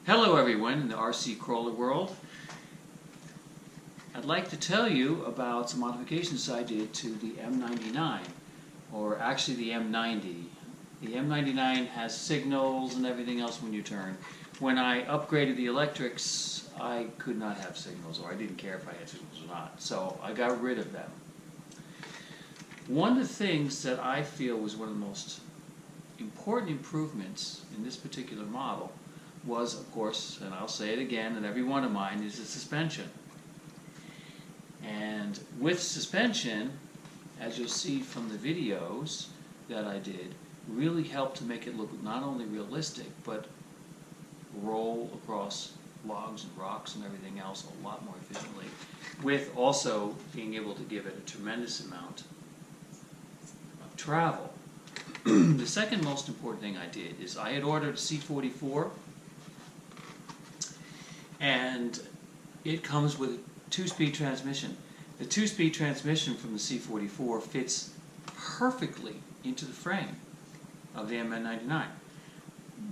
Hello everyone in the RC crawler world. I'd like to tell you about some modifications I did to the M99, or actually the M90. The M99 has signals and everything else when you turn. When I upgraded the electrics, I could not have signals, or I didn't care if I had signals or not, so I got rid of them. One of the things that I feel was one of the most important improvements in this particular model was, of course, and I'll say it again, and every one of mine is the suspension. And with suspension, as you'll see from the videos that I did, really helped to make it look not only realistic, but roll across logs and rocks and everything else a lot more efficiently, with also being able to give it a tremendous amount of travel. The second most important thing I did is I had ordered a C44, and it comes with a 2-speed transmission. The 2-speed transmission from the C44 fits perfectly into the frame of the MN99.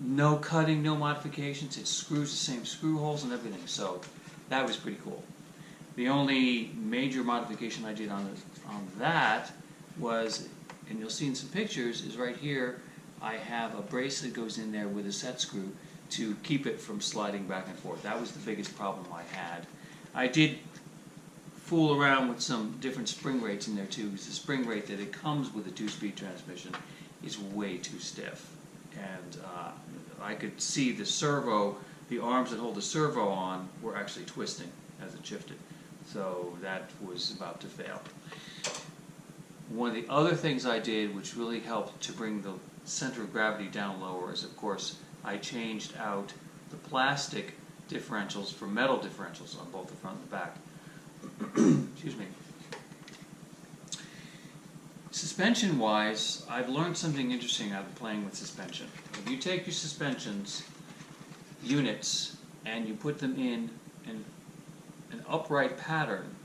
No cutting, no modifications, it screws the same screw holes and everything, so that was pretty cool. The only major modification I did on that was, and you'll see in some pictures, is right here I have a bracelet that goes in there with a set screw to keep it from sliding back and forth. That was the biggest problem I had. I did fool around with some different spring rates in there too, because the spring rate that it comes with a 2-speed transmission is way too stiff. And I could see the servo, the arms that hold the servo on, were actually twisting as it shifted. So that was about to fail. One of the other things I did, which really helped to bring the center of gravity down lower, is, of course, I changed out the plastic differentials for metal differentials on both the front and the back. Excuse me. Suspension-wise, I've learned something interesting out of playing with suspension. If you take your suspensions units and you put them in an upright pattern,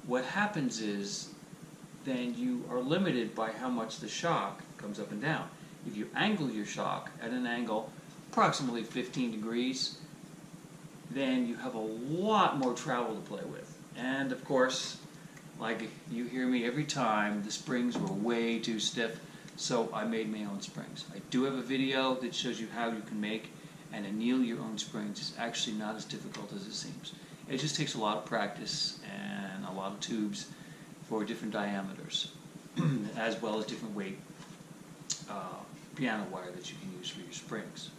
what happens is then you are limited by how much the shock comes up and down. If you angle your shock at an angle approximately 15 degrees, then you have a lot more travel to play with. And of course, like you hear me every time, the springs were way too stiff, so I made my own springs. I do have a video that shows you how you can make and anneal your own springs. It's actually not as difficult as it seems. It just takes a lot of practice and a lot of tubes for different diameters, as well as different weight piano wire that you can use for your springs.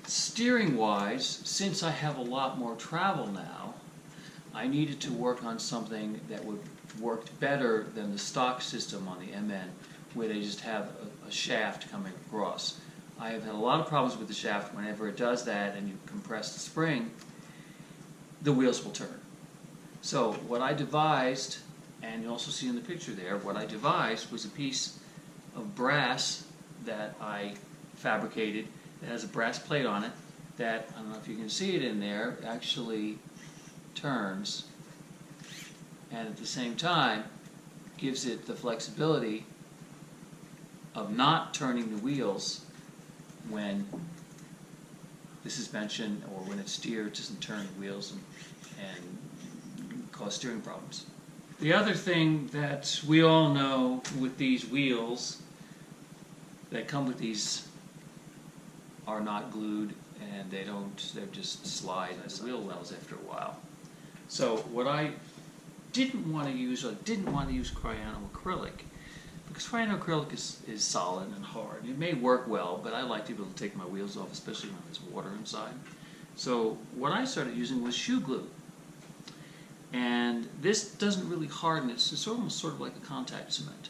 Steering-wise, since I have a lot more travel now, I needed to work on something that would work better than the stock system on the MN, where they just have a shaft coming across. I have had a lot of problems with the shaft. Whenever it does that and you compress the spring, the wheels will turn. So what I devised, and you also see in the picture there, what I devised was a piece of brass that I fabricated that has a brass plate on it that, I don't know if you can see it in there, actually turns, and at the same time gives it the flexibility of not turning the wheels when the suspension or when it's steered doesn't turn the wheels and cause steering problems. The other thing that we all know with these wheels that come with these are not glued, and they just slide as the wheel wells after a while. So what I didn't want to use cyanoacrylic, because cyanoacrylic is solid and hard. It may work well, but I like to be able to take my wheels off, especially when there's water inside. So what I started using was shoe glue. And this doesn't really harden, it's almost sort of like a contact cement.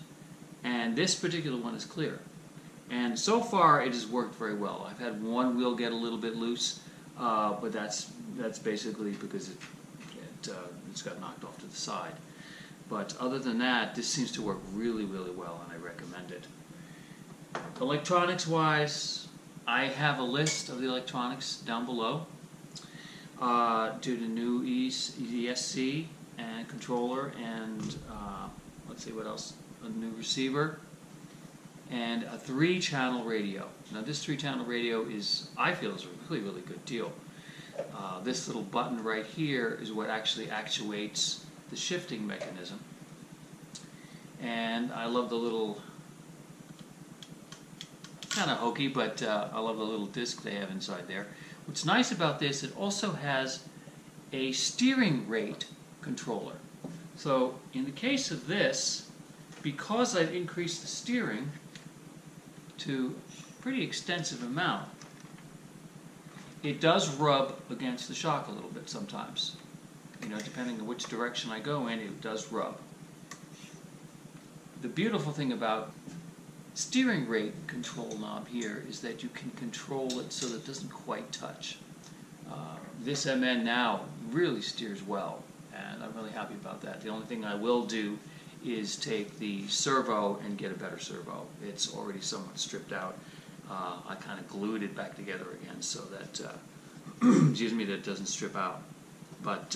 And this particular one is clear. And so far it has worked very well. I've had one wheel get a little bit loose, but that's basically because it's got knocked off to the side. But other than that, this seems to work really, really well, and I recommend it. Electronics-wise, I have a list of the electronics down below. Due to new ESC and controller and let's see what else, a new receiver and a 3-channel radio. Now this 3-channel radio I feel is a really, really good deal. This little button right here is what actually actuates the shifting mechanism. And I love the little, kind of hokey, but I love the little disc they have inside there. What's nice about this, it also has a steering rate controller. So in the case of this, because I've increased the steering to a pretty extensive amount, it does rub against the shock a little bit sometimes. You know, depending on which direction I go in, it does rub. The beautiful thing about steering rate control knob here is that you can control it so that it doesn't quite touch. This MN now really steers well, and I'm really happy about that. The only thing I will do is take the servo and get a better servo. It's already somewhat stripped out. I kind of glued it back together again so that, excuse me, that it doesn't strip out. But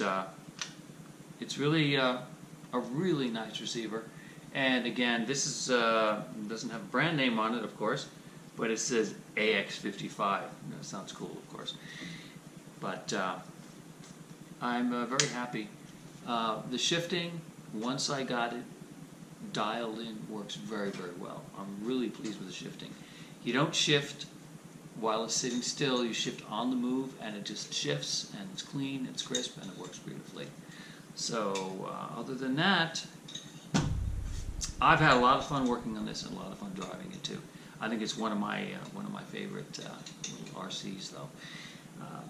it's really a really nice receiver. And again, this is doesn't have a brand name on it, of course, but it says AX55. That sounds cool, of course. But I'm very happy. The shifting, once I got it dialed in, works very, very well. I'm really pleased with the shifting. You don't shift while it's sitting still. You shift on the move, and it just shifts, and it's clean, it's crisp, and it works beautifully. So other than that, I've had a lot of fun working on this and a lot of fun driving it too. I think it's one of my favorite little RCs, though.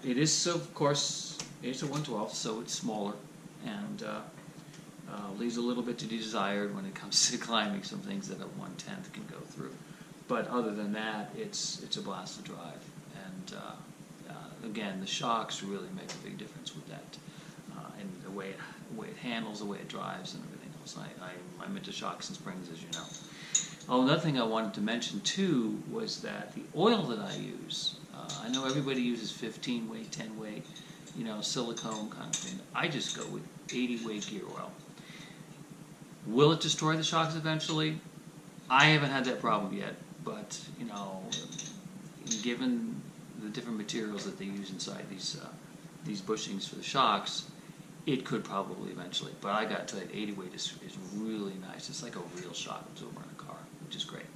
It is, of course, it's a 1/12, so it's smaller, and leaves a little bit to be desired when it comes to climbing some things that a 1/10 can go through. But other than that, it's a blast to drive. And again, the shocks really make a big difference with that, and the way it handles, the way it drives, and everything else. I'm into shocks and springs, as you know. Oh, another thing I wanted to mention too was that the oil that I use. I know everybody uses 15 weight, 10 weight, you know, silicone kind of thing. I just go with 80 weight gear oil. Will it destroy the shocks eventually? I haven't had that problem yet, but you know, given the different materials that they use inside these bushings for the shocks, it could probably eventually. But I got to tell you, 80 weight is really nice. It's like a real shock absorber in a car, which is great.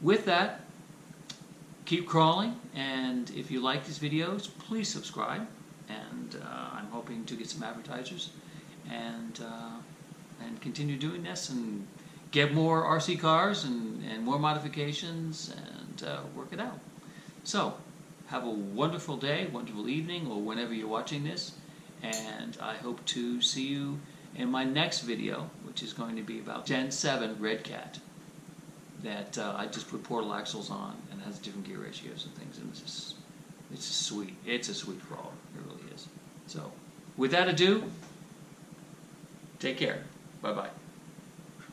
With that, keep crawling, and if you like these videos, please subscribe. And I'm hoping to get some advertisers and continue doing this and get more RC cars and more modifications and work it out. So, have a wonderful day, wonderful evening, or whenever you're watching this, and I hope to see you in my next video, which is going to be about Gen 7 Red Cat, that I just put portal axles on and has different gear ratios and things, and it's a sweet crawler, it really is. So, with that ado, take care, bye-bye.